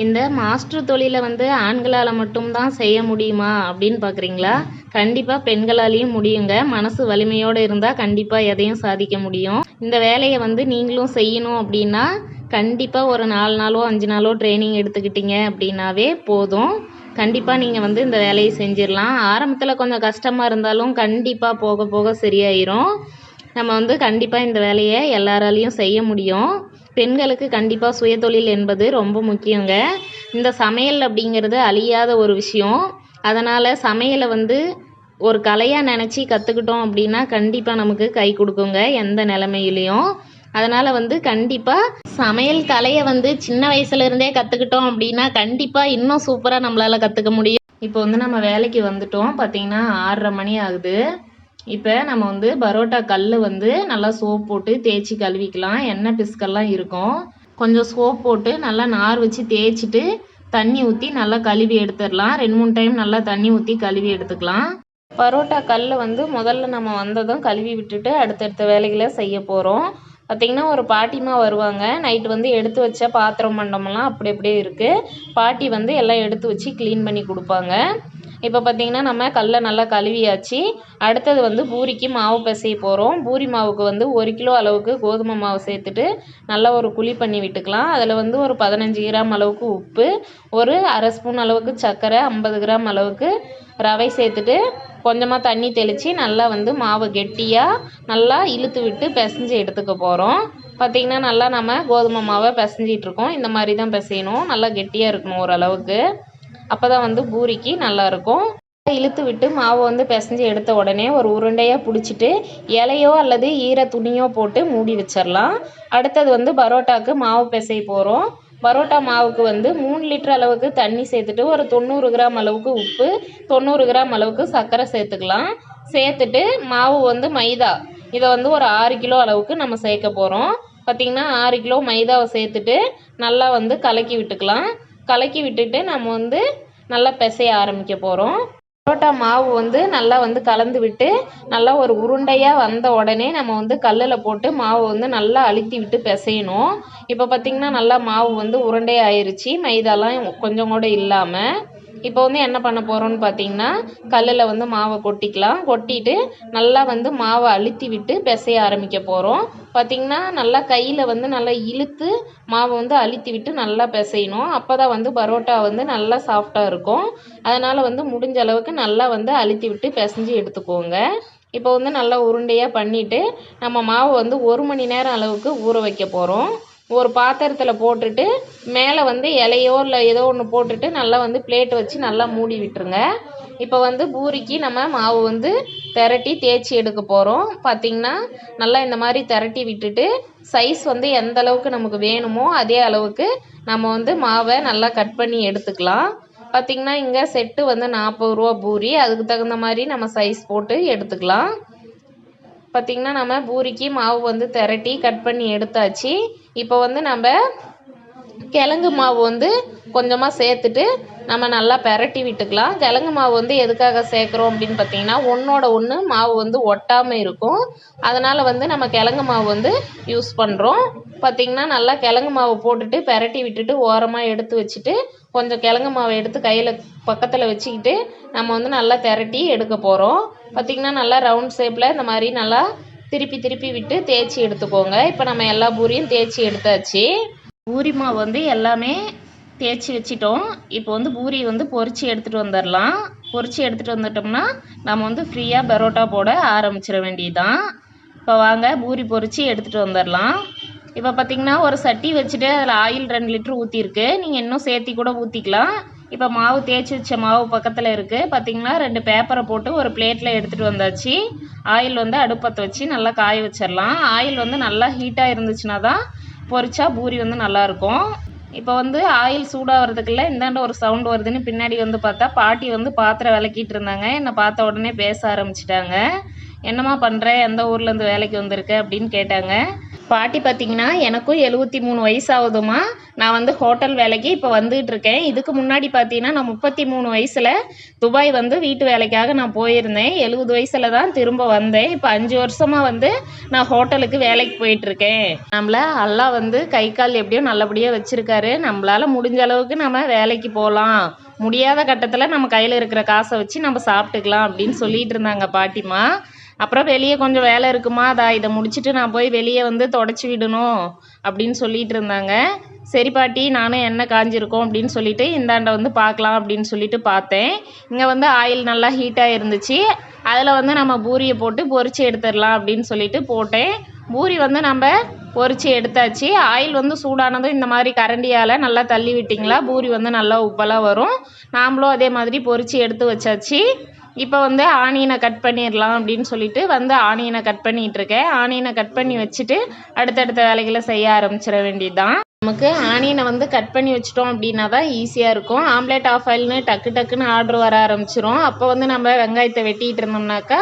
இந்த மாஸ்டர் தொழிலை வந்து ஆண்களால் மட்டும்தான் செய்ய முடியுமா அப்படின்னு பார்க்குறீங்களா? கண்டிப்பாக பெண்களாலேயும் முடியுங்க. மனசு வலிமையோடு இருந்தால் கண்டிப்பாக எதையும் சாதிக்க முடியும். இந்த வேலையை வந்து நீங்களும் செய்யணும் அப்படின்னா கண்டிப்பாக ஒரு 4 நாளோ 5 நாளோ ட்ரைனிங் எடுத்துக்கிட்டீங்க அப்படின்னாவே போதும். கண்டிப்பாக நீங்கள் வந்து இந்த வேலையை செஞ்சிடலாம். ஆரம்பத்தில் கொஞ்சம் கஷ்டமாக இருந்தாலும் கண்டிப்பாக போக போக சரியாயிரும். நம்ம வந்து கண்டிப்பாக இந்த வேலையை எல்லாராலையும் செய்ய முடியும். பெண்களுக்கு கண்டிப்பாக சுயதொழில் என்பது ரொம்ப முக்கியங்க. இந்த சமையல் அப்படிங்கிறது அழியாத ஒரு விஷயம். அதனால் சமையலை வந்து ஒரு கலையாக நினச்சி கற்றுக்கிட்டோம் அப்படின்னா கண்டிப்பாக நமக்கு கை கொடுக்குங்க எந்த நிலைமையிலையும். அதனால் வந்து கண்டிப்பாக சமையல் கலையை வந்து சின்ன வயசுலேருந்தே கற்றுக்கிட்டோம் அப்படின்னா கண்டிப்பாக இன்னும் சூப்பராக நம்மளால் கற்றுக்க முடியும். இப்போ வந்து நம்ம வேலைக்கு வந்துட்டோம். பார்த்திங்கன்னா 6:30 மணி ஆகுது. இப்போ நம்ம வந்து பரோட்டா கல் வந்து நல்லா சோப் போட்டு தேய்ச்சி கழுவிக்கலாம். எண்ணெய் பிசுக்கெல்லாம் இருக்கும். கொஞ்சம் சோப் போட்டு நல்லா நார் வச்சு தேய்ச்சிட்டு தண்ணி ஊற்றி நல்லா கழுவி எடுத்துடலாம். 2-3 டைம் நல்லா தண்ணி ஊற்றி கழுவி எடுத்துக்கலாம். பரோட்டா கல் வந்து முதல்ல நம்ம வந்ததும் கழுவி விட்டுட்டு அடுத்தடுத்த வேலைகளை செய்ய போகிறோம். பார்த்திங்கன்னா ஒரு பாட்டிமா வருவாங்க. நைட்டு வந்து எடுத்து வச்ச பாத்திரம் மண்டமெல்லாம் அப்படி அப்படியே இருக்குது. பாட்டி வந்து எல்லாம் எடுத்து வச்சு க்ளீன் பண்ணி கொடுப்பாங்க. இப்போ பார்த்திங்கன்னா நம்ம கல்லை நல்லா கழுவியாச்சு. அடுத்தது வந்து பூரிக்கு மாவு பிசைய போகிறோம். பூரி மாவுக்கு வந்து 1 கிலோ அளவுக்கு கோதுமை மாவு சேர்த்துட்டு நல்லா ஒரு குழி பண்ணி விட்டுக்கலாம். அதில் வந்து ஒரு 15 கிராம் அளவுக்கு உப்பு, ஒரு அரை ஸ்பூன் அளவுக்கு சர்க்கரை, 50 கிராம் அளவுக்கு ரவை சேர்த்துட்டு கொஞ்சமாக தண்ணி தெளித்து நல்லா வந்து மாவை கெட்டியாக நல்லா இழுத்து விட்டு பிசைஞ்சு எடுத்துக்க போகிறோம். பார்த்திங்கன்னா நல்லா நம்ம கோதுமை மாவை பிசைஞ்சிட்ருக்கோம். இந்த மாதிரி தான் பிசையணும். நல்லா கெட்டியாக இருக்கணும் ஓரளவுக்கு. அப்போ தான் வந்து பூரிக்கு நல்லாயிருக்கும். இழுத்து விட்டு மாவை வந்து பிசைஞ்சு எடுத்த உடனே ஒரு உருண்டையாக பிடிச்சிட்டு இலையோ அல்லது ஈர துணியோ போட்டு மூடி வச்சிடலாம். அடுத்தது வந்து பரோட்டாவுக்கு மாவு பிசைய போகிறோம். பரோட்டா மாவுக்கு வந்து 3 லிட்டர் அளவுக்கு தண்ணி சேர்த்துட்டு ஒரு 90 கிராம் அளவுக்கு உப்பு, 90 கிராம் அளவுக்கு சர்க்கரை சேர்த்துக்கலாம். சேர்த்துட்டு மாவு வந்து மைதா, இதை வந்து ஒரு 6 கிலோ அளவுக்கு நம்ம சேர்க்க போகிறோம். பார்த்திங்கன்னா 6 கிலோ மைதாவை சேர்த்துட்டு நல்லா வந்து கலக்கி விட்டுக்கலாம். கலக்கி விட்டுட்டு நம்ம வந்து நல்லா பிசைய ஆரம்பிக்க போகிறோம். பரோட்டா மாவு வந்து நல்லா வந்து கலந்து விட்டு நல்லா ஒரு உருண்டையாக வந்த உடனே நம்ம வந்து கல்லில் போட்டு மாவு வந்து நல்லா அழுத்தி விட்டு பிசையணும். இப்போ பார்த்திங்கன்னா நல்லா மாவு வந்து உருண்டையாக ஆயிடுச்சு, மைதாலாம் கொஞ்சம் கூட இல்லாமல். இப்போ வந்து என்ன பண்ண போகிறோம்னு பார்த்திங்கன்னா கல்லில் வந்து மாவை கொட்டிக்கலாம். கொட்டிட்டு நல்லா வந்து மாவை அழுத்தி விட்டு பிசைய ஆரம்பிக்க போகிறோம். பார்த்திங்கன்னா நல்லா கையில் வந்து நல்லா இழுத்து மாவை வந்து அழுத்தி விட்டு நல்லா பிசையணும். அப்போ தான் வந்து பரோட்டா வந்து நல்லா சாஃப்டாக இருக்கும். அதனால் வந்து முடிஞ்ச அளவுக்கு நல்லா வந்து அழுத்தி விட்டு பிசைஞ்சு எடுத்துக்கோங்க. இப்போ வந்து நல்லா உருண்டையாக பண்ணிவிட்டு நம்ம மாவு வந்து 1 மணி நேரம் அளவுக்கு ஊற வைக்க போகிறோம். ஒரு பாத்திரத்தில் போட்டுட்டு மேலே வந்து இலையோ இல்லை ஏதோ ஒன்று போட்டுட்டு நல்லா வந்து பிளேட் வச்சு நல்லா மூடி விட்டுருங்க. இப்போ வந்து பூரிக்கு நம்ம மாவு வந்து திரட்டி தேய்ச்சி எடுக்க போகிறோம். பார்த்திங்கன்னா நல்லா இந்த மாதிரி திரட்டி விட்டுட்டு சைஸ் வந்து எந்த அளவுக்கு நமக்கு வேணுமோ அதே அளவுக்கு நம்ம வந்து மாவை நல்லா கட் பண்ணி எடுத்துக்கலாம். பார்த்திங்கன்னா இங்கே செட்டு வந்து 40 ரூபா பூரி, அதுக்கு தகுந்த மாதிரி நம்ம சைஸ் போட்டு எடுத்துக்கலாம். பார்த்திங்கன்னா நம்ம பூரிக்கு மாவு வந்து திரட்டி கட் பண்ணி எடுத்தாச்சு. இப்போ வந்து நம்ம கிழங்கு மாவு வந்து கொஞ்சமாக சேர்த்துட்டு நம்ம நல்லா பெரட்டி விட்டுக்கலாம். கிழங்கு மாவு வந்து எதுக்காக சேர்க்குறோம் அப்படின்னு பார்த்திங்கன்னா ஒன்றோட ஒன்று மாவு வந்து ஒட்டாமல் இருக்கும். அதனால் வந்து நம்ம கிழங்கு மாவு வந்து யூஸ் பண்ணுறோம். பார்த்திங்கன்னா நல்லா கிழங்கு மாவு போட்டுட்டு பெரட்டி விட்டுட்டு ஓரமாக எடுத்து வச்சுட்டு கொஞ்சம் கிழங்கு மாவை எடுத்து கையில் பக்கத்தில் வச்சுக்கிட்டு நம்ம வந்து நல்லா திரட்டி எடுக்க போகிறோம். பார்த்திங்கன்னா நல்லா ரவுண்ட் ஷேப்பில் இந்த மாதிரி நல்லா திருப்பி திருப்பி விட்டு தேய்ச்சி எடுத்துக்கோங்க. இப்போ நம்ம எல்லா பூரியும் தேய்ச்சி எடுத்தாச்சு. பூரி மாவு வந்து எல்லாமே தேய்ச்சி வச்சிட்டோம். இப்போ வந்து பூரி வந்து பொரித்து எடுத்துகிட்டு வந்துடலாம். பொரித்து எடுத்துகிட்டு வந்துட்டோம்னா நம்ம வந்து ஃப்ரீயாக பரோட்டா போட ஆரம்பிச்சிட வேண்டியதுதான். இப்போ வாங்க பூரி பொரித்து எடுத்துகிட்டு வந்துடலாம். இப்போ பார்த்திங்கன்னா ஒரு சட்டி வச்சுட்டு அதில் ஆயில் 2 லிட்டர் ஊற்றிருக்கு. நீங்கள் இன்னும் சேர்த்தி கூட ஊற்றிக்கலாம். இப்போ மாவு தேய்ச்சி வச்ச மாவு பக்கத்தில் இருக்குது. பார்த்திங்கன்னா 2 பேப்பரை போட்டு ஒரு பிளேட்டில் எடுத்துகிட்டு வந்தாச்சு. ஆயில் வந்து அடுப்பத்தை வச்சு நல்லா காய வச்சிடலாம். ஆயில் வந்து நல்லா ஹீட்டாக இருந்துச்சுன்னா தான் பொரிச்சா பூரி வந்து நல்லாயிருக்கும். இப்போ வந்து ஆயில் சூடாகிறதுக்குள்ள இந்தாண்ட ஒரு சவுண்ட் வருதுன்னு பின்னாடி வந்து பார்த்தா பாட்டி வந்து பாத்திரம் விளக்கிட்டு இருந்தாங்க. என்னை பார்த்த உடனே பேச ஆரம்பிச்சிட்டாங்க. என்னம்மா பண்ணுற, எந்த ஊர்லேருந்து வேலைக்கு வந்திருக்க அப்படின்னு கேட்டாங்க. பாட்டி பார்த்தீங்கன்னா எனக்கும் 73 வயசு ஆகுதுமா. நான் வந்து ஹோட்டல் வேலைக்கு இப்போ வந்துட்டு இருக்கேன். இதுக்கு முன்னாடி பார்த்தீங்கன்னா நான் 33 வயசில் துபாய் வந்து வீட்டு வேலைக்காக நான் போயிருந்தேன். 70 வயசில் தான் திரும்ப வந்தேன். இப்போ 5 வருஷமாக வந்து நான் ஹோட்டலுக்கு வேலைக்கு போயிட்டுருக்கேன். நம்மளை அல்லாஹ் வந்து கை கால் எப்படியோ நல்லபடியாக வச்சுருக்காரு. நம்மளால் முடிஞ்ச அளவுக்கு நம்ம வேலைக்கு போகலாம், முடியாத கட்டத்தில் நம்ம கையில் இருக்கிற காசை வச்சு நம்ம சாப்பிட்டுக்கலாம் அப்படின்னு சொல்லிட்டு இருந்தாங்க பாட்டிமா. அப்புறம் வெளியே கொஞ்சம் வேலை இருக்குமா, இதை முடிச்சுட்டு நான் போய் வெளியே வந்து தொடச்சி விடணும் அப்படின்னு சொல்லிட்டு இருந்தாங்க. சரி பாட்டி, நானும் எண்ணெய் காஞ்சிருக்கோம் அப்படின்னு சொல்லிட்டு இந்தாண்ட வந்து பார்க்கலாம் அப்படின்னு சொல்லிட்டு பார்த்தேன். இங்கே வந்து ஆயில் நல்லா ஹீட்டாக இருந்துச்சு. அதில் வந்து நம்ம பூரியை போட்டு பொரிச்சு எடுத்துடலாம் அப்படின்னு சொல்லிட்டு போட்டேன். பூரி வந்து நம்ம பொரிச்சு எடுத்தாச்சு. ஆயில் வந்து சூடானதும் இந்த மாதிரி கரண்டியால் நல்லா தள்ளி விட்டிங்களா பூரி வந்து நல்லா உப்பெல்லாம் வரும். நாமளும் அதே மாதிரி பொரிச்சு எடுத்து வச்சாச்சு. இப்போ வந்து ஆனியனை கட் பண்ணிடலாம் அப்படின்னு சொல்லிட்டு வந்து ஆனியனை கட் பண்ணிகிட்ருக்கேன். ஆனியனை கட் பண்ணி வச்சுட்டு அடுத்தடுத்த வேலைகளை செய்ய ஆரம்பிச்சிட வேண்டியதுதான். நமக்கு ஆனியனை வந்து கட் பண்ணி வச்சிட்டோம் அப்படின்னா தான் ஈஸியாக இருக்கும். ஆம்லேட் ஆஃப் ஆயில்னு டக்குன்னு ஆர்டர் வர ஆரம்பிச்சிரும். அப்போ வந்து நம்ம வெங்காயத்தை வெட்டிகிட்டு இருந்தோம்னாக்கா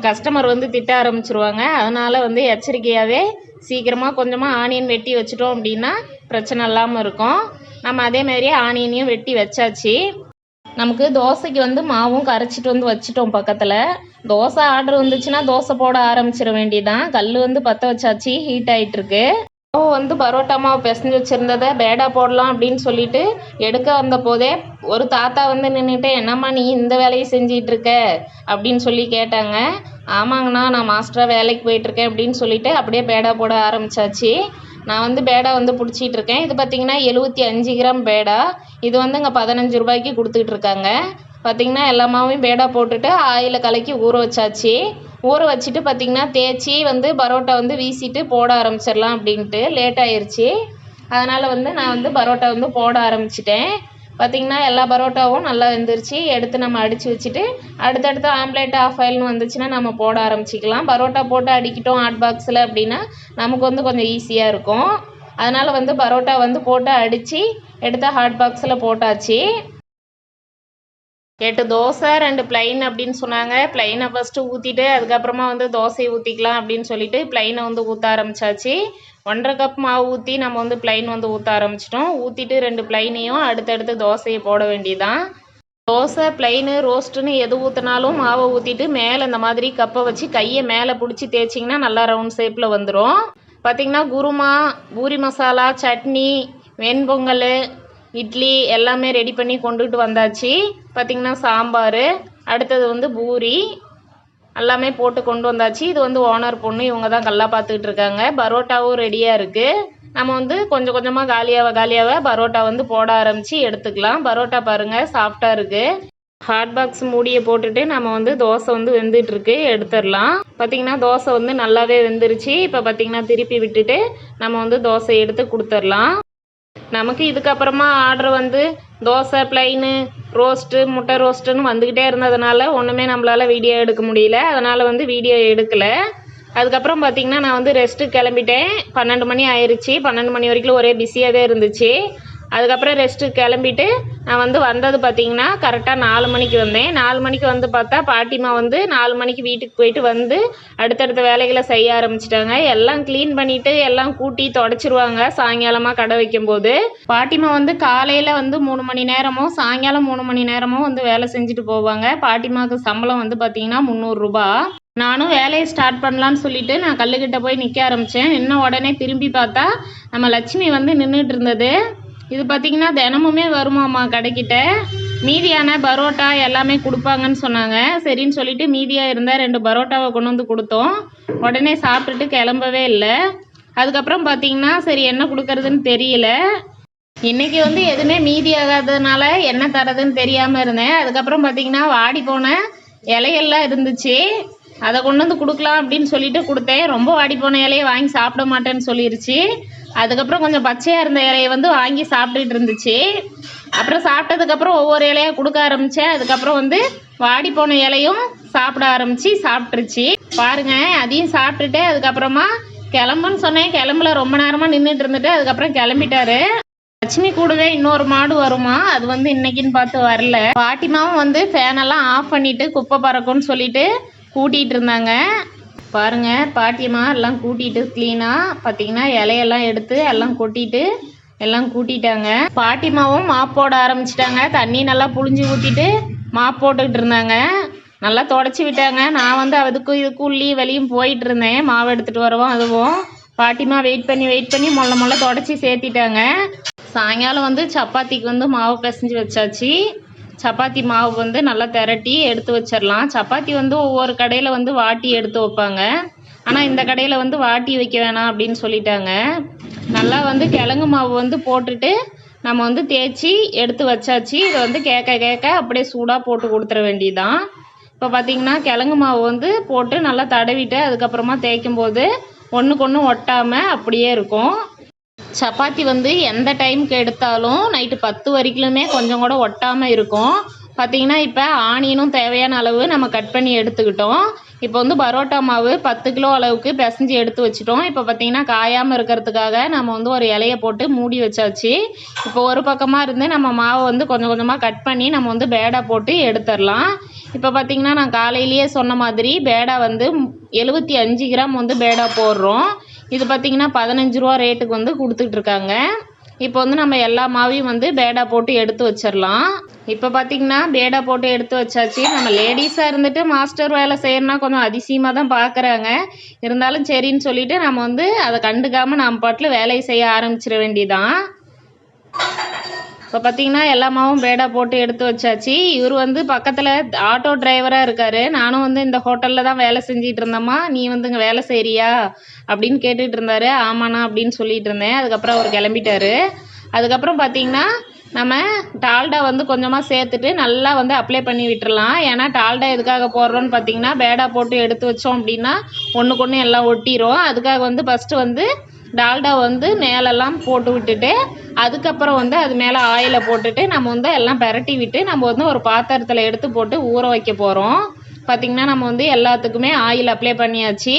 கஸ்டமர் வந்து திட்ட ஆரம்பிச்சிருவாங்க. அதனால் வந்து எச்சரிக்கையாகவே சீக்கிரமாக கொஞ்சமாக ஆனியன் வெட்டி வச்சிட்டோம் அப்படின்னா பிரச்சனை இல்லாமல் இருக்கும். நம்ம அதே மாதிரியே ஆனியனையும் வெட்டி வச்சாச்சு. நமக்கு தோசைக்கு வந்து மாவும் கரைச்சிட்டு வந்து வச்சிட்டோம் பக்கத்தில். தோசை ஆர்டர் வந்துச்சுன்னா தோசை போட ஆரம்பிச்சிட வேண்டியதான். கல் வந்து பற்ற வச்சாச்சு, ஹீட் ஆகிட்டுருக்கு. வந்து பரோட்டா மாவு பிசைஞ்சு வச்சுருந்ததை பேடா போடலாம் அப்படின்னு சொல்லிட்டு எடுக்க வந்த போதே ஒரு தாத்தா வந்து நின்றுட்டு, என்னம்மா நீ இந்த வேலையை செஞ்சிகிட்ருக்க அப்படின்னு சொல்லி கேட்டாங்க. ஆமாங்கண்ணா, நான் மாஸ்டராக வேலைக்கு போயிட்டுருக்கேன் அப்படின்னு சொல்லிட்டு அப்படியே பேடா போட ஆரம்பித்தாச்சு. நான் வந்து பேடா வந்து பிடிச்சிட்டு இருக்கேன். இது பார்த்திங்கன்னா 75 கிராம் பேடா. இது வந்து இங்கே 15 ரூபாய்க்கு கொடுத்துக்கிட்டு இருக்காங்க. பார்த்திங்கன்னா எல்லா மாவையும் பேடா போட்டுட்டு ஆயில கலக்கி ஊற வச்சாச்சு. ஊற வச்சுட்டு பார்த்திங்கன்னா தேய்ச்சி வந்து பரோட்டா வந்து வீசிட்டு போட ஆரம்பிச்சிடலாம் அப்படின்ட்டு லேட் ஆயிடுச்சு. அதனால் வந்து நான் வந்து பரோட்டா வந்து போட ஆரம்பிச்சிட்டேன். பார்த்திங்கன்னா எல்லா பரோட்டாவும் நல்லா வெந்துருச்சு. எடுத்து நம்ம அடித்து வச்சுட்டு அடுத்தடுத்து ஆம்லேட் ஆஃப் ஆயில்னு வந்துச்சுன்னா நம்ம போட ஆரம்பிச்சிக்கலாம். பரோட்டா போட்டு அடிக்கிட்டோம் ஹாட் பாக்ஸில் அப்படின்னா நமக்கு வந்து கொஞ்சம் ஈஸியாக இருக்கும். அதனால் வந்து பரோட்டா வந்து போட்டு அடித்து எடுத்து ஹாட் பாக்ஸில் போட்டாச்சு. 8 தோசை 2 பிளைன் அப்படின்னு சொன்னாங்க. பிளைனை ஃபஸ்ட்டு ஊற்றிட்டு அதுக்கப்புறமா வந்து தோசையை ஊற்றிக்கலாம் அப்படின்னு சொல்லிட்டு பிளைனை வந்து ஊற்ற ஆரம்பித்தாச்சு. 1.5 கப் மாவு ஊற்றி நம்ம வந்து பிளைன் வந்து ஊற்ற ஆரம்பிச்சிட்டோம். ஊற்றிட்டு 2 பிளைனையும் அடுத்தடுத்து தோசையை போட வேண்டியதான். தோசை பிளைனு ரோஸ்ட்டுன்னு எது ஊற்றினாலும் மாவை ஊற்றிட்டு மேலே இந்த மாதிரி கப்பை வச்சு கையை மேலே பிடிச்சி தேய்ச்சிங்கன்னா நல்லா ரவுண்ட் ஷேப்பில் வந்துடும். பார்த்திங்கன்னா குருமா, பூரி மசாலா, சட்னி, வெண்பொங்கல், இட்லி எல்லாமே ரெடி பண்ணி கொண்டுட்டு வந்தாச்சு. பார்த்திங்கன்னா சாம்பார், அடுத்தது வந்து பூரி எல்லாமே போட்டு கொண்டு வந்தாச்சு. இது வந்து ஓனர் பொண்ணு, இவங்க தான் கல்லா பார்த்துக்கிட்டு இருக்காங்க. பரோட்டாவும் ரெடியாக இருக்குது. நம்ம வந்து கொஞ்சம் கொஞ்சமாக காலியாக பரோட்டா வந்து போட ஆரம்பித்து எடுத்துக்கலாம். பரோட்டா பாருங்கள் சாஃப்டாக இருக்குது. ஹாட் பாக்ஸ் மூடியை போட்டுட்டு நம்ம வந்து தோசை வந்து வெந்துட்டுருக்கு, எடுத்துடலாம். பார்த்திங்கன்னா தோசை வந்து நல்லாவே வெந்துருச்சு. இப்போ பார்த்திங்கன்னா திருப்பி விட்டுட்டு நம்ம வந்து தோசை எடுத்து கொடுத்துடலாம். நமக்கு இதுக்கப்புறமா ஆர்டர் வந்து தோசை பிளைனு ரோஸ்ட்டு முட்டை ரோஸ்ட்டுன்னு வந்துக்கிட்டே இருந்ததுனால ஒன்றுமே நம்மளால் வீடியோ எடுக்க முடியல. அதனால் வந்து வீடியோ எடுக்கலை. அதுக்கப்புறம் பார்த்திங்கன்னா நான் வந்து ரெஸ்ட்டுக்கு கிளம்பிட்டேன். 12 மணி ஆயிடுச்சு. 12 மணி வரைக்கும் ஒரே பிஸியாகவே இருந்துச்சு. அதுக்கப்புறம் ரெஸ்ட்டுக்கு கிளம்பிட்டு நான் வந்து வந்தது பார்த்திங்கன்னா கரெக்டாக 4 மணிக்கு வந்தேன். 4 மணிக்கு வந்து பார்த்தா பாட்டிமா வந்து 4 மணிக்கு வீட்டுக்கு போயிட்டு வந்து அடுத்தடுத்த வேலைகளை செய்ய ஆரம்பிச்சிட்டாங்க. எல்லாம் க்ளீன் பண்ணிவிட்டு எல்லாம் கூட்டி தொடச்சிருவாங்க சாயங்காலமாக கடை வைக்கும்போது. பாட்டிமா வந்து காலையில் வந்து 3 மணி நேரமும் சாயங்காலம் 3 மணி நேரமும் வந்து வேலை செஞ்சுட்டு போவாங்க. பாட்டிமாவுக்கு சம்பளம் வந்து பார்த்திங்கன்னா 300 ரூபா. நானும் வேலையை ஸ்டார்ட் பண்ணலான்னு சொல்லிட்டு நான் கல்லுக்கிட்ட போய் நிற்க ஆரம்பித்தேன். இன்னும் உடனே திரும்பி பார்த்தா நம்ம லட்சுமி வந்து நின்றுட்டு இருந்தது. இது பார்த்திங்கன்னா தினமுமே வருமாம்மா கடைக்கிட்ட. மீதியான பரோட்டா எல்லாமே கொடுப்பாங்கன்னு சொன்னாங்க. சரின்னு சொல்லிட்டு மீதியாக இருந்தால் 2 பரோட்டாவை கொண்டு வந்து கொடுத்தோம். உடனே சாப்பிட்டுட்டு கிளம்பவே இல்லை. அதுக்கப்புறம் பார்த்திங்கன்னா சரி என்ன கொடுக்கறதுன்னு தெரியல. இன்றைக்கி வந்து எதுவுமே மீதி ஆகாததுனால என்ன தரதுன்னு தெரியாமல் இருந்தேன். அதுக்கப்புறம் பார்த்திங்கன்னா வாடி போன இலையெல்லாம் இருந்துச்சு. அதை கொண்டு வந்து கொடுக்கலாம் அப்படின்னு சொல்லிட்டு கொடுத்தேன். ரொம்ப வாடி போன இலையை வாங்கி சாப்பிட மாட்டேன்னு சொல்லிருச்சு. அதுக்கப்புறம் கொஞ்சம் பச்சையாக இருந்த இலையை வந்து வாங்கி சாப்பிட்டுட்டு இருந்துச்சு. அப்புறம் சாப்பிட்டதுக்கப்புறம் ஒவ்வொரு இலையாக கொடுக்க ஆரம்பித்தேன். அதுக்கப்புறம் வந்து வாடி போன இலையும் சாப்பிட்டுருச்சு. பாருங்கள், அதையும் சாப்பிட்டுட்டு அதுக்கப்புறமா கிளம்புன்னு சொன்னேன். கிளம்புல ரொம்ப நேரமாக நின்றுட்டு இருந்துட்டு அதுக்கப்புறம் கிளம்பிட்டாரு. லட்சுமி கூடவே இன்னொரு மாடு வருமா, அது வந்து இன்னைக்குன்னு பார்த்து வரல. பாட்டிமாவும் வந்து ஃபேனெல்லாம் ஆஃப் பண்ணிவிட்டு குப்பை பறக்கும்னு சொல்லிட்டு கூட்டிகிட்டு இருந்தாங்க. பாருங்க பாட்டியம்மா எல்லாம் கூட்டிட்டு க்ளீனாக பார்த்தீங்கன்னா இலையெல்லாம் எடுத்து எல்லாம் கொட்டிட்டு எல்லாம் கூட்டிட்டாங்க. பாட்டிமாவும் மாப் போட ஆரம்பிச்சிட்டாங்க. தண்ணி நல்லா புழிஞ்சு ஊற்றிட்டு மாப் போட்டுக்கிட்டு இருந்தாங்க. நல்லா தொடச்சி விட்டாங்க. நான் வந்து அதுக்கும் இதுக்கும் உள்ளி வெளியும் போயிட்டு இருந்தேன். மாவு எடுத்துகிட்டு வருவோம். அதுவும் பாட்டிமா வெயிட் பண்ணி மொள்ள தொடச்சி சேர்த்திட்டாங்க. சாயங்காலம் வந்து சப்பாத்திக்கு வந்து மாவு பிசைஞ்சு வச்சாச்சு. சப்பாத்தி மாவு வந்து நல்லா திரட்டி எடுத்து வச்சிடலாம். சப்பாத்தி வந்து ஒவ்வொரு கடையில் வந்து வாட்டி எடுத்து வைப்பாங்க. ஆனால் இந்த கடையில் வந்து வாட்டி வைக்க வேணாம் அப்படின்னு சொல்லிட்டாங்க. நல்லா வந்து கிழங்கு மாவு வந்து போட்டுட்டு நம்ம வந்து தேய்ச்சி எடுத்து வச்சாச்சு. இதை வந்து கேட்க அப்படியே சூடாக போட்டு கொடுத்துட வேண்டியதுதான். இப்போ பார்த்திங்கன்னா கிழங்கு மாவு வந்து போட்டு நல்லா தடவிட்டு அதுக்கப்புறமா தேய்க்கும் போது ஒன்றுக்கு ஒன்று ஒட்டாமல் அப்படியே இருக்கும். சப்பாத்தி வந்து எந்த டைமுக்கு எடுத்தாலும் நைட்டு 10 வரைக்குமே கொஞ்சம் கூட ஒட்டாமல் இருக்கும். பார்த்திங்கன்னா இப்போ ஆனியனும் தேவையான அளவு நம்ம கட் பண்ணி எடுத்துக்கிட்டோம். இப்போ வந்து பரோட்டா மாவு 10 கிலோ அளவுக்கு பிசைஞ்சு எடுத்து வச்சிட்டோம். இப்போ பார்த்திங்கன்னா காயாமல் இருக்கிறதுக்காக நம்ம வந்து ஒரு இலையை போட்டு மூடி வச்சாச்சு. இப்போ ஒரு பக்கமாக இருந்து நம்ம மாவை வந்து கொஞ்சம் கொஞ்சமாக கட் பண்ணி நம்ம வந்து பேடா போட்டு எடுத்துடலாம். இப்போ பார்த்திங்கன்னா நான் காலையிலேயே சொன்ன மாதிரி பேடா வந்து 75 கிராம் வந்து பேடா போடுறோம். இது பார்த்திங்கன்னா 15 ரூபா ரேட்டுக்கு வந்து கொடுத்துட்ருக்காங்க. இப்போ வந்து நம்ம எல்லா மாவையும் வந்து பேடா போட்டு எடுத்து வச்சிடலாம். இப்போ பார்த்திங்கன்னா பேடா போட்டு எடுத்து வச்சாச்சு. நம்ம லேடிஸாக இருந்துட்டு மாஸ்டர் வேலை செய்யணும்னா கொஞ்சம் அதிசயமாக தான் பார்க்குறாங்க. இருந்தாலும் சரின்னு சொல்லிட்டு நம்ம வந்து அதை கண்டுக்காமல் நம்ம பாட்டில் வேலையை செய்ய ஆரம்பிச்சிட வேண்டியதான். இப்போ பார்த்திங்கன்னா எல்லா மாவும் பேடா போட்டு எடுத்து வச்சாச்சு. இவர் வந்து பக்கத்தில் ஆட்டோ டிரைவராக இருக்கார். நானும் வந்து இந்த ஹோட்டலில் தான் வேலை செஞ்சிட்டு இருந்தேம்மா, நீ வந்து இங்கே வேலை செய்கிறியா அப்படின்னு கேட்டுட்டு இருந்தார். ஆமாண்ணா அப்படின்னு சொல்லிட்டு இருந்தேன். அதுக்கப்புறம் அவர் கிளம்பிட்டார். அதுக்கப்புறம் பார்த்திங்கன்னா நம்ம டால்டா வந்து கொஞ்சமாக சேர்த்துட்டு நல்லா வந்து அப்ளை பண்ணி விட்டுறலாம். ஏன்னா டால்டா எதுக்காக போடுறோன்னு பார்த்திங்கன்னா பேடா போட்டு எடுத்து வச்சோம் அப்படின்னா ஒன்றுக்கு ஒன்று எல்லாம் ஒட்டிடும். அதுக்காக வந்து ஃபஸ்ட்டு வந்து டால்டா வந்து மேலெல்லாம் போட்டு விட்டுட்டு அதுக்கப்புறம் வந்து அது மேலே ஆயிலை போட்டுட்டு நம்ம வந்து எல்லாம் பிரட்டி விட்டு நம்ம வந்து ஒரு பாத்திரத்தில் எடுத்து போட்டு ஊற வைக்க போகிறோம். பார்த்திங்கன்னா நம்ம வந்து எல்லாத்துக்குமே ஆயில் அப்ளை பண்ணியாச்சு.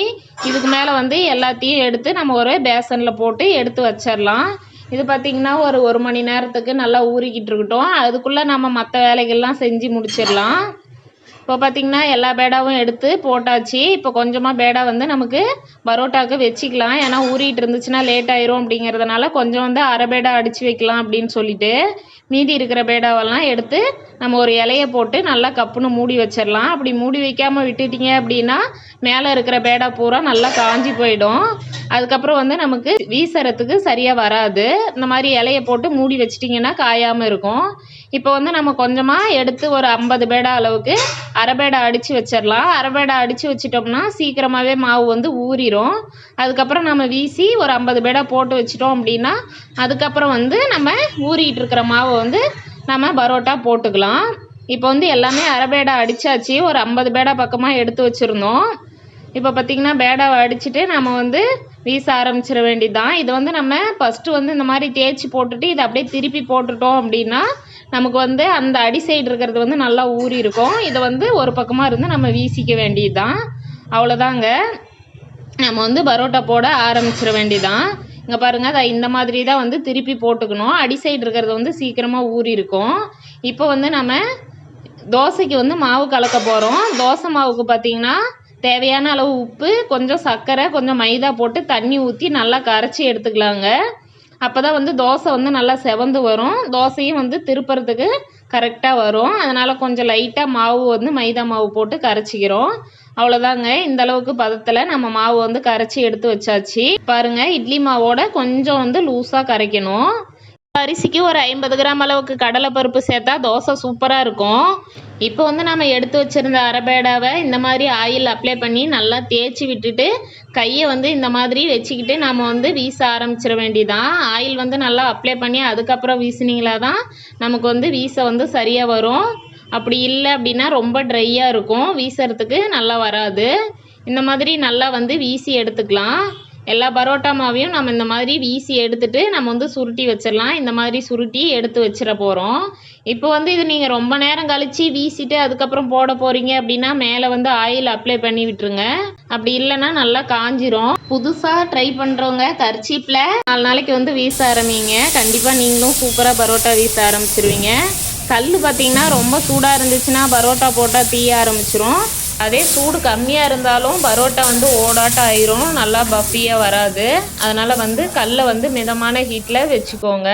இதுக்கு மேலே வந்து எல்லாத்தையும் எடுத்து நம்ம ஒரு பேசனில் போட்டு எடுத்து வச்சிடலாம். இது பார்த்திங்கன்னா ஒரு மணி நேரத்துக்கு நல்லா ஊறிக்கிட்டு இருக்கட்டும். அதுக்குள்ளே நம்ம மற்ற வேலைகள்லாம் செஞ்சு முடிச்சிடலாம். இப்போ பார்த்திங்கன்னா எல்லா பேடாவும் எடுத்து போட்டாச்சு. இப்போ கொஞ்சமாக பேடா வந்து நமக்கு பரோட்டாவுக்கு வச்சுக்கலாம். ஏன்னா ஊறிட்டு இருந்துச்சுன்னா லேட் ஆயிரும் அப்படிங்கிறதுனால கொஞ்சம் வந்து அரை பேடா அடித்து வைக்கலாம் அப்படின்னு சொல்லிட்டு மீதி இருக்கிற பேடாவெல்லாம் எடுத்து நம்ம ஒரு இலையை போட்டு நல்லா கப்புன்னு மூடி வச்சிடலாம். அப்படி மூடி வைக்காமல் விட்டுட்டிங்க அப்படின்னா மேலே இருக்கிற பேடா பூரா நல்லா காஞ்சி போயிடும். அதுக்கப்புறம் வந்து நமக்கு வீசுறதுக்கு சரியாக வராது. இந்த மாதிரி இலையை போட்டு மூடி வச்சிட்டிங்கன்னா காயாமல் இருக்கும். இப்போ வந்து நம்ம கொஞ்சமாக எடுத்து ஒரு 50 பேடா அளவுக்கு அரை பேடா அடித்து வச்சிடலாம். அரை பேடா அடித்து வச்சிட்டோம்னா சீக்கிரமாகவே மாவு வந்து ஊறிடும். அதுக்கப்புறம் நம்ம வீசி ஒரு 50 பேடா போட்டு வச்சிட்டோம் அப்படின்னா அதுக்கப்புறம் வந்து நம்ம ஊறிட்டு இருக்கிற மாவை வந்து நம்ம பரோட்டா போட்டுக்கலாம். இப்போ வந்து எல்லாமே அரை பேடா அடித்தாச்சு. ஒரு 50 பேடா பக்கமாக எடுத்து வச்சுருந்தோம். இப்போ பார்த்திங்கன்னா பேடாவை அடிச்சுட்டு நம்ம வந்து வீச ஆரம்பிச்சிட வேண்டியதுதான். இது வந்து நம்ம ஃபஸ்ட்டு வந்து இந்த மாதிரி தேய்ச்சி போட்டுட்டு இதை அப்படியே திருப்பி போட்டுட்டோம் அப்படின்னா நமக்கு வந்து அந்த அடி சைடு இருக்கிறது வந்து நல்லா ஊறி இருக்கும். இதை வந்து ஒரு பக்கமாக இருந்து நம்ம வீசிக்க வேண்டியது தான். அவ்வளோதாங்க, நம்ம வந்து பரோட்டா போட ஆரம்பிச்சிட வேண்டியதான். இங்கே பாருங்கள், அதை இந்த மாதிரி தான் வந்து திருப்பி போட்டுக்கணும். அடி சைடு இருக்கிறது வந்து சீக்கிரமாக ஊறி இருக்கும். இப்போ வந்து நம்ம தோசைக்கு வந்து மாவு கலக்க போகிறோம். தோசை மாவுக்கு பார்த்திங்கன்னா தேவையான அளவு உப்பு, கொஞ்சம் சர்க்கரை, கொஞ்சம் மைதா போட்டு தண்ணி ஊற்றி நல்லா கரைச்சி எடுத்துக்கலாங்க. அப்போ தான் வந்து தோசை வந்து நல்லா செவந்து வரும். தோசையும் வந்து திருப்புறதுக்கு கரெக்டாக வரும். அதனால் கொஞ்சம் லைட்டாக மாவு வந்து மைதா மாவு போட்டு கரைச்சிக்கிறோம். அவ்வளோதாங்க, இந்த அளவுக்கு பதத்தில் நம்ம மாவு வந்து கரைச்சி எடுத்து வச்சாச்சு. பாருங்கள், இட்லி மாவோட கொஞ்சம் வந்து லூஸாக கரைக்கணும். அரிசிக்கு ஒரு 50 கிராம் அளவுக்கு கடலைப்பருப்பு சேர்த்தா தோசை சூப்பராக இருக்கும். இப்போ வந்து நம்ம எடுத்து வச்சுருந்த அரை பேடாவை இந்த மாதிரி ஆயில் அப்ளை பண்ணி நல்லா தேய்ச்சி விட்டுட்டு கையை வந்து இந்த மாதிரி வச்சுக்கிட்டு நம்ம வந்து வீச ஆரம்பிச்சிட வேண்டியதான். ஆயில் வந்து நல்லா அப்ளை பண்ணி அதுக்கப்புறம் வீசினீங்களா தான் நமக்கு வந்து வீச வந்து சரியாக வரும். அப்படி இல்லை அப்படின்னா ரொம்ப ட்ரையாக இருக்கும், வீசுறதுக்கு நல்லா வராது. இந்த மாதிரி நல்லா வந்து வீசி எடுத்துக்கலாம். எல்லா பரோட்டா மாவையும் நம்ம இந்த மாதிரி வீசி எடுத்துட்டு நம்ம வந்து சுருட்டி வச்சிடலாம். இந்த மாதிரி சுருட்டி எடுத்து வச்சிட போகிறோம். இப்போ வந்து இது நீங்கள் ரொம்ப நேரம் கழித்து வீசிட்டு அதுக்கப்புறம் போட போகிறீங்க அப்படின்னா மேலே வந்து ஆயில் அப்ளை பண்ணி விட்டுருங்க. அப்படி இல்லைன்னா நல்லா காஞ்சிரும். புதுசாக ட்ரை பண்ணுறவங்க கர்ச்சீப்பில் 4 நாளைக்கு வந்து வீச ஆரம்பிங்க. கண்டிப்பாக நீங்களும் சூப்பராக பரோட்டா வீச ஆரம்பிச்சிருவீங்க. கல் பார்த்திங்கன்னா ரொம்ப சூடாக இருந்துச்சுன்னா பரோட்டா போட்டால் தீய ஆரம்பிச்சிரும். அதே சூடு கம்மியாக இருந்தாலும் பரோட்டா வந்து ஓடாட்டம் ஆயிரும், நல்லா பஃபியாக வராது. அதனால் வந்து கல்லை வந்து மிதமான ஹீட்டில் வச்சுக்கோங்க.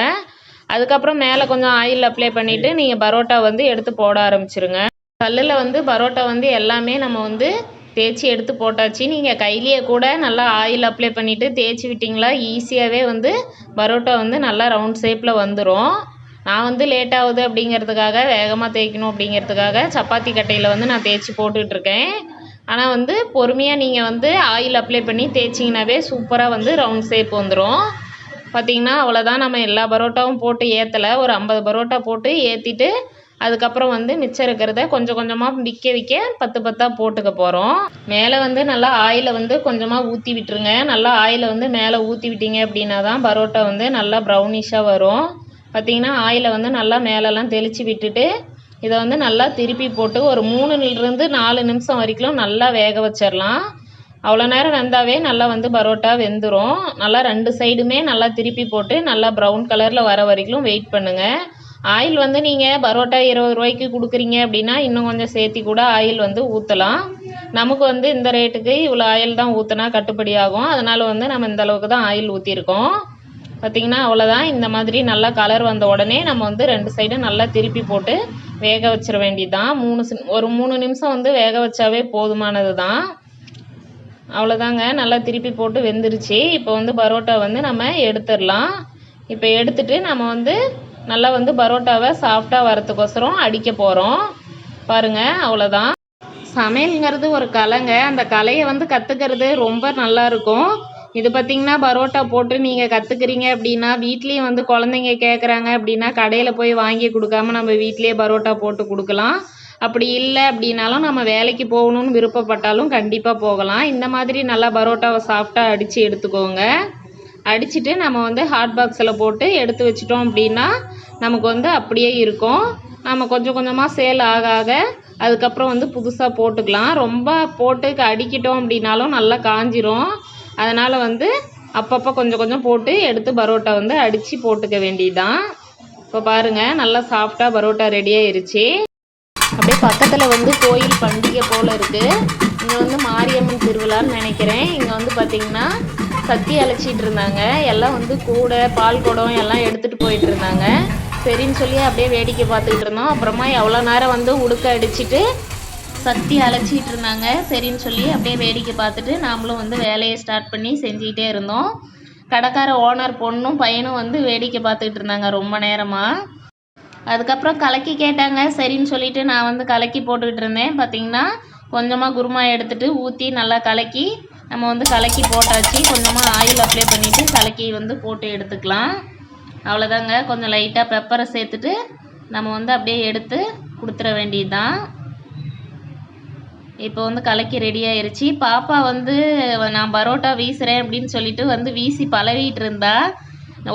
அதுக்கப்புறம் மேலே கொஞ்சம் ஆயில் அப்ளை பண்ணிவிட்டு நீங்கள் பரோட்டா வந்து எடுத்து போட ஆரம்பிச்சிருங்க. கல்லில் வந்து பரோட்டா வந்து எல்லாமே நம்ம வந்து தேய்ச்சி எடுத்து போட்டாச்சு. நீங்கள் கையிலேயே கூட நல்லா ஆயில் அப்ளை பண்ணிவிட்டு தேய்ச்சி விட்டிங்களா ஈஸியாகவே வந்து பரோட்டா வந்து நல்லா ரவுண்ட் ஷேப்பில் வந்துடும். நான் வந்து லேட் ஆகுது அப்படிங்கிறதுக்காக, வேகமாக தேய்க்கணும் அப்படிங்கிறதுக்காக சப்பாத்தி கட்டையில் வந்து நான் தேய்ச்சி போட்டுட்ருக்கேன். ஆனால் வந்து பொறுமையாக நீங்கள் வந்து ஆயில் அப்ளை பண்ணி தேய்ச்சிங்கனாவே சூப்பராக வந்து ரவுண்ட் ஷேப் வந்துடும். பார்த்திங்கன்னா அவ்வளோதான். நம்ம எல்லா பரோட்டாவும் போட்டு ஏற்றலை, ஒரு 50 பரோட்டா போட்டு ஏற்றிட்டு அதுக்கப்புறம் வந்து மிச்சம் இருக்கிறத கொஞ்சம் கொஞ்சமாக விற்க 10 10ஆக போட்டுக்க போகிறோம். மேலே வந்து நல்லா ஆயிலை வந்து கொஞ்சமாக ஊற்றி விட்டுருங்க. நல்லா ஆயிலை வந்து மேலே ஊற்றி விட்டீங்க அப்படின்னா தான் பரோட்டா வந்து நல்லா ப்ரௌனிஷாக வரும். பார்த்திங்கன்னா ஆயிலை வந்து நல்லா மேலெல்லாம் தெளித்து விட்டுட்டு இதை வந்து நல்லா திருப்பி போட்டு ஒரு 3லிருந்து 4 நிமிஷம் வரைக்கும் நல்லா வேக வச்சிடலாம். அவ்வளோ நேரம் வெந்தாவே நல்லா வந்து பரோட்டா வெந்துடும். நல்லா 2 சைடுமே நல்லா திருப்பி போட்டு நல்லா ப்ரௌன் கலரில் வர வரைக்கும் வெயிட் பண்ணுங்கள். ஆயில் வந்து நீங்கள் பரோட்டா 20 ரூபாய்க்கு கொடுக்குறீங்க அப்படின்னா இன்னும் கொஞ்சம் சேர்த்தி கூட ஆயில் வந்து ஊற்றலாம். நமக்கு வந்து இந்த ரேட்டுக்கு இவ்வளோ ஆயில் தான் ஊற்றினா கட்டுப்படி ஆகும். அதனால் வந்து நம்ம இந்த அளவுக்கு தான் ஆயில் ஊற்றிருக்கோம். பார்த்திங்கன்னா அவ்வளோதான். இந்த மாதிரி நல்லா கலர் வந்த உடனே நம்ம வந்து 2 சைடும் நல்லா திருப்பி போட்டு வேக வச்சிட வேண்டியது தான். ஒரு 3 நிமிஷம் வந்து வேக வச்சாவே போதுமானது தான். அவ்வளோதாங்க. நல்லா திருப்பி போட்டு வெந்துருச்சு. இப்போ வந்து பரோட்டா வந்து நம்ம எடுத்துடலாம். இப்போ எடுத்துட்டு நம்ம வந்து நல்லா வந்து பரோட்டாவை சாஃப்டாக வரத்துக்கோசரம் அடிக்க போகிறோம். பாருங்கள், அவ்வளோதான். சமையல்ங்கிறது ஒரு கலைங்க. அந்த கலையை வந்து கற்றுக்கிறது ரொம்ப நல்லாயிருக்கும். இது பார்த்திங்கன்னா பரோட்டா போட்டு நீங்கள் கற்றுக்குறீங்க அப்படின்னா வீட்லேயும் வந்து குழந்தைங்க கேட்குறாங்க அப்படின்னா கடையில் போய் வாங்கி கொடுக்காம நம்ம வீட்டிலேயே பரோட்டா போட்டு கொடுக்கலாம். அப்படி இல்லை அப்படின்னாலும் நம்ம வேலைக்கு போகணுன்னு விருப்பப்பட்டாலும் கண்டிப்பாக போகலாம். இந்த மாதிரி நல்லா பரோட்டாவை சாஃப்டாக அடித்து எடுத்துக்கோங்க. அடிச்சுட்டு நம்ம வந்து ஹாட் பாக்ஸில் போட்டு எடுத்து வச்சிட்டோம் அப்படின்னா நமக்கு வந்து அப்படியே இருக்கும். நம்ம கொஞ்சம் கொஞ்சமாக சேல் ஆக ஆக அதுக்கப்புறம் வந்து புதுசாக போட்டுக்கலாம். ரொம்ப போட்டு அடிக்கிட்டோம் அப்படின்னாலும் நல்லா காஞ்சிரும். அதனால் வந்து அப்பப்போ கொஞ்சம் கொஞ்சம் போட்டு எடுத்து பரோட்டா வந்து அடித்து போட்டுக்க வேண்டியதுதான். இப்போ பாருங்கள், நல்லா சாஃப்டாக பரோட்டா ரெடியாகிருச்சு. அப்படியே பக்கத்தில் வந்து கோயில் பண்டிகை போல் இருக்குது. இங்கே வந்து மாரியம்மன் திருவிழான்னு நினைக்கிறேன். இங்கே வந்து பார்த்திங்கன்னா சத்தி அழைச்சிட்டு இருந்தாங்க. எல்லாம் வந்து கூடை, பால் குடம் எல்லாம் எடுத்துகிட்டு போயிட்டு இருந்தாங்க. சரின்னு சொல்லி அப்படியே வேடிக்கை பார்த்துக்கிட்டு இருந்தோம். அப்புறமா எவ்வளோ நேரம் வந்து உடுக்க அடிச்சுட்டு சத்தி அழைச்சிட்டு இருந்தாங்க. சரின்னு சொல்லி அப்படியே வேடிக்கை பார்த்துட்டு நாமளும் வந்து வேலையை ஸ்டார்ட் பண்ணி செஞ்சுக்கிட்டே இருந்தோம். கடைக்கார ஓனர் பொண்ணும் பையனும் வந்து வேடிக்கை பார்த்துக்கிட்டு இருந்தாங்க ரொம்ப நேரமாக. அதுக்கப்புறம் கலக்கி கேட்டாங்க. சரின்னு சொல்லிட்டு நான் வந்து கலக்கி போட்டுக்கிட்டு இருந்தேன். பார்த்திங்கன்னா கொஞ்சமாக குருமா எடுத்துகிட்டு ஊற்றி நல்லா கலக்கி நம்ம வந்து கலக்கி போட்டாச்சு. கொஞ்சமாக ஆயில் அப்ளை பண்ணிவிட்டு கலக்கி வந்து போட்டு எடுத்துக்கலாம். அவ்வளோதாங்க. கொஞ்சம் லைட்டாக பெப்பரை சேர்த்துட்டு நம்ம வந்து அப்படியே எடுத்து கொடுத்துட வேண்டியது தான். இப்போ வந்து கலக்கி ரெடி ஆயிடுச்சு. பாப்பா வந்து நான் பரோட்டா வீசுகிறேன் அப்படின்னு சொல்லிட்டு வந்து வீசி பழகிட்டு இருந்தா.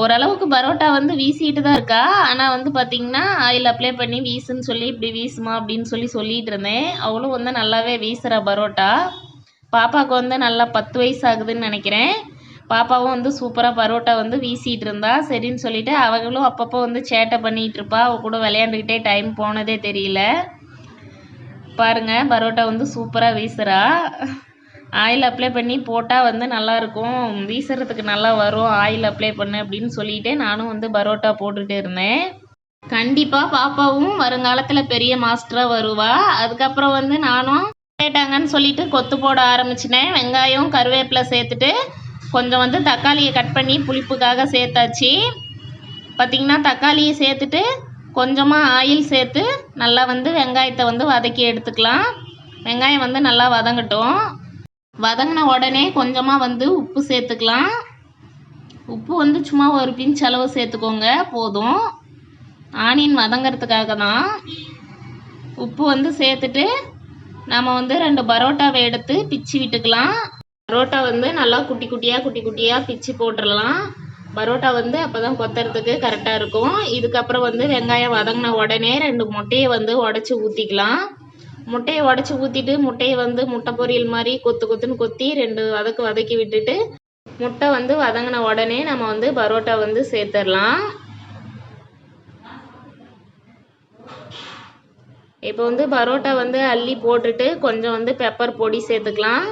ஓரளவுக்கு பரோட்டா வந்து வீசிட்டு தான் இருக்கா. ஆனால் வந்து பார்த்திங்கன்னா ஆயில் அப்ளை பண்ணி வீசுன்னு சொல்லி இப்படி வீசுமா அப்படின்னு சொல்லிட்டு இருந்தேன். அவளும் வந்து நல்லாவே வீசுகிறா பரோட்டா. பாப்பாவுக்கு வந்து நல்லா 10 வயசு ஆகுதுன்னு நினைக்கிறேன். பாப்பாவும் வந்து சூப்பராக பரோட்டா வந்து வீசிகிட்டு இருந்தா. சரின்னு சொல்லிட்டு அவங்களும் அப்பப்போ வந்து சேட்டை பண்ணிகிட்டு இருப்பா. அவள் கூட விளையாண்டுக்கிட்டே டைம் போனதே தெரியல. பாருங்கள், பரோட்டா வந்து சூப்பராக வீசுகிறா. ஆயில் அப்ளை பண்ணி போட்டால் வந்து நல்லாயிருக்கும், வீசுறதுக்கு நல்லா வரும், ஆயில் அப்ளை பண்ணு அப்படின்னு சொல்லிட்டு நானும் வந்து பரோட்டா போட்டுகிட்டு இருந்தேன். கண்டிப்பாக பாப்பாவும் வருங்காலத்தில் பெரிய மாஸ்டராக வருவா. அதுக்கப்புறம் வந்து நானும் கேட்டாங்கன்னு சொல்லிட்டு கொத்து போட ஆரம்பிச்சினேன். வெங்காயம் கருவேப்பிலை சேர்த்துட்டு கொஞ்சம் வந்து தக்காளியை கட் பண்ணி புளிப்புக்காக சேர்த்தாச்சு. பார்த்திங்கன்னா தக்காளியை சேர்த்துட்டு கொஞ்சமாக ஆயில் சேர்த்து நல்லா வந்து வெங்காயத்தை வந்து வதக்கி எடுத்துக்கலாம். வெங்காயம் வந்து நல்லா வதங்கட்டும். வதங்கின உடனே கொஞ்சமாக வந்து உப்பு சேர்த்துக்கலாம். உப்பு வந்து சும்மா ஒரு பிஞ்ச் அளவு சேர்த்துக்கோங்க போதும். ஆனியன் வதங்கிறதுக்காக தான். உப்பு வந்து சேர்த்துட்டு நம்ம வந்து 2 பரோட்டாவை எடுத்து பிச்சு விட்டுக்கலாம். பரோட்டா வந்து நல்லா குட்டி குட்டியாக பிச்சு போட்டுடலாம். பரோட்டா வந்து அப்போ தான் கொத்துறதுக்கு கரெக்டாக இருக்கும். இதுக்கப்புறம் வந்து வெங்காயம் வதங்கின உடனே 2 முட்டையை வந்து உடச்சி ஊற்றிக்கலாம். முட்டையை உடச்சி ஊற்றிட்டு முட்டையை வந்து முட்டை பொரியல் மாதிரி கொத்துன்னு கொத்தி 2 வதக்கி விட்டுட்டு முட்டை வந்து வதங்கின உடனே நம்ம வந்து பரோட்டா வந்து சேர்த்துடலாம். இப்போ வந்து பரோட்டா வந்து அள்ளி போட்டுட்டு கொஞ்சம் வந்து பெப்பர் பொடி சேர்த்துக்கலாம்.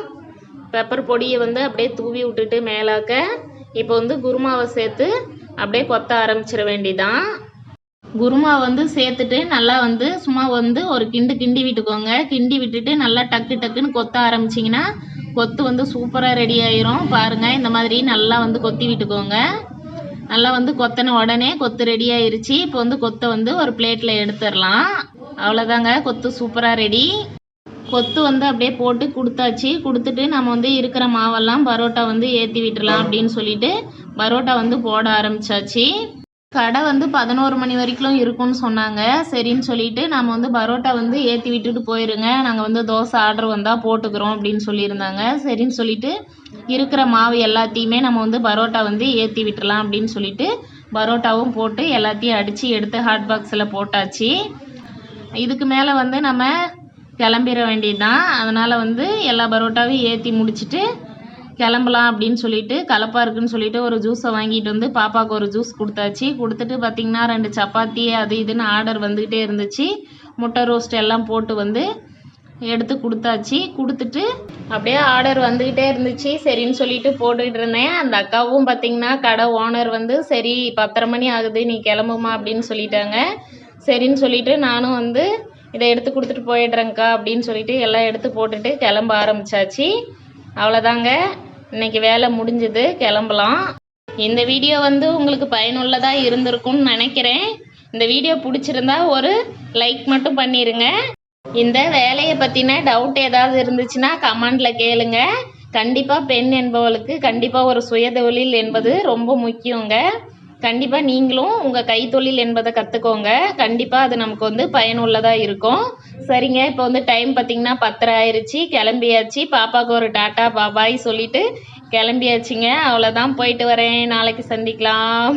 பெப்பர் பொடியை வந்து அப்படியே தூவி விட்டுட்டு மேலாக்க இப்போ வந்து குருமாவை சேர்த்து அப்படியே கொத்த ஆரம்பிச்சிட வேண்டியதான். குருமா வந்து சேர்த்துட்டு நல்லா வந்து சும்மா வந்து ஒரு கிண்டி விட்டுக்கோங்க. கிண்டி விட்டுட்டு நல்லா டக்கு டக்குன்னு கொத்த ஆரம்பிச்சிங்கன்னா கொத்து வந்து சூப்பராக ரெடி ஆயிரும். பாருங்கள், இந்த மாதிரி நல்லா வந்து கொத்தி விட்டுக்கோங்க. நல்லா வந்து கொத்தின உடனே கொத்து ரெடி ஆயிருச்சு. இப்போ வந்து கொத்தை வந்து ஒரு பிளேட்டில் எடுத்துடலாம். அவ்வளோதாங்க, கொத்து சூப்பராக ரெடி. கொத்து வந்து அப்படியே போட்டு கொடுத்தாச்சு. கொடுத்துட்டு நம்ம வந்து இருக்கிற மாவெல்லாம் பரோட்டா வந்து ஏற்றி விட்டுறலாம் அப்படின்னு சொல்லிட்டு பரோட்டா வந்து போட ஆரம்பிச்சாச்சு. கடை வந்து 11 மணி வரைக்கும் இருக்கும்னு சொன்னாங்க. சரின்னு சொல்லிட்டு நம்ம வந்து பரோட்டா வந்து ஏற்றி விட்டுட்டு போயிருங்க, நாங்கள் வந்து தோசை ஆர்டர் வந்தால் போட்டுக்கிறோம் அப்படின்னு சொல்லியிருந்தாங்க. சரின்னு சொல்லிட்டு இருக்கிற மாவு எல்லாத்தையுமே நம்ம வந்து பரோட்டா வந்து ஏற்றி விட்டுறலாம் அப்படின்னு சொல்லிட்டு பரோட்டாவும் போட்டு எல்லாத்தையும் அடித்து எடுத்து ஹாட் பாக்ஸில் போட்டாச்சு. இதுக்கு மேலே வந்து நம்ம கிளம்பிட வேண்டியது தான். அதனால் வந்து எல்லா பரோட்டாவையும் ஏற்றி முடிச்சுட்டு கிளம்பலாம் அப்படின்னு சொல்லிட்டு கலப்பாக இருக்குன்னு சொல்லிட்டு ஒரு ஜூஸை வாங்கிட்டு வந்து பாப்பாவுக்கு ஒரு ஜூஸ் கொடுத்தாச்சு. கொடுத்துட்டு பார்த்திங்கன்னா 2 சப்பாத்தி அது இதுன்னு ஆர்டர் வந்துக்கிட்டே இருந்துச்சு. முட்டை ரோஸ்ட் எல்லாம் போட்டு வந்து எடுத்து கொடுத்தாச்சு. கொடுத்துட்டு அப்படியே ஆர்டர் வந்துக்கிட்டே இருந்துச்சு. சரின்னு சொல்லிட்டு போட்டுக்கிட்டு இருந்தேன். அந்த அக்காவும் பார்த்திங்கன்னா கடை ஓனர் வந்து சரி 10:30 மணி ஆகுது, நீ கிளம்புமா அப்படின்னு சொல்லிட்டாங்க. சரின்னு சொல்லிட்டு நானும் வந்து இதை எடுத்து கொடுத்துட்டு போயிடுறேங்க்கா அப்படின்னு சொல்லிட்டு எல்லாம் எடுத்து போட்டுட்டு கிளம்ப ஆரம்பிச்சாச்சு. அவ்வளோதாங்க, இன்னைக்கு வேலை முடிஞ்சது, கிளம்பலாம். இந்த வீடியோ வந்து உங்களுக்கு பயனுள்ளதாக இருந்திருக்கும்னு நினைக்கிறேன். இந்த வீடியோ பிடிச்சிருந்தா ஒரு லைக் மட்டும் பண்ணிடுங்க. இந்த வேலையை பற்றின டவுட் ஏதாவது இருந்துச்சுன்னா கமெண்டில் கேளுங்க. கண்டிப்பாக பெண் என்பவளுக்கு கண்டிப்பாக ஒரு சுயதொழில் என்பது ரொம்ப முக்கியங்க. கண்டிப்பாக நீங்களும் உங்கள் கைத்தொழில் என்பதை கற்றுக்கோங்க. கண்டிப்பாக அது நமக்கு வந்து பயனுள்ளதாக இருக்கும். சரிங்க, இப்போ வந்து டைம் பார்த்திங்கன்னா 10:30 ஆயிடுச்சு. கிளம்பியாச்சு. பாப்பாவுக்கு ஒரு டாட்டா பாபாய் சொல்லிவிட்டு கிளம்பியாச்சுங்க. அவ்வளோதான், போயிட்டு வரேன். நாளைக்கு சந்திக்கலாம்.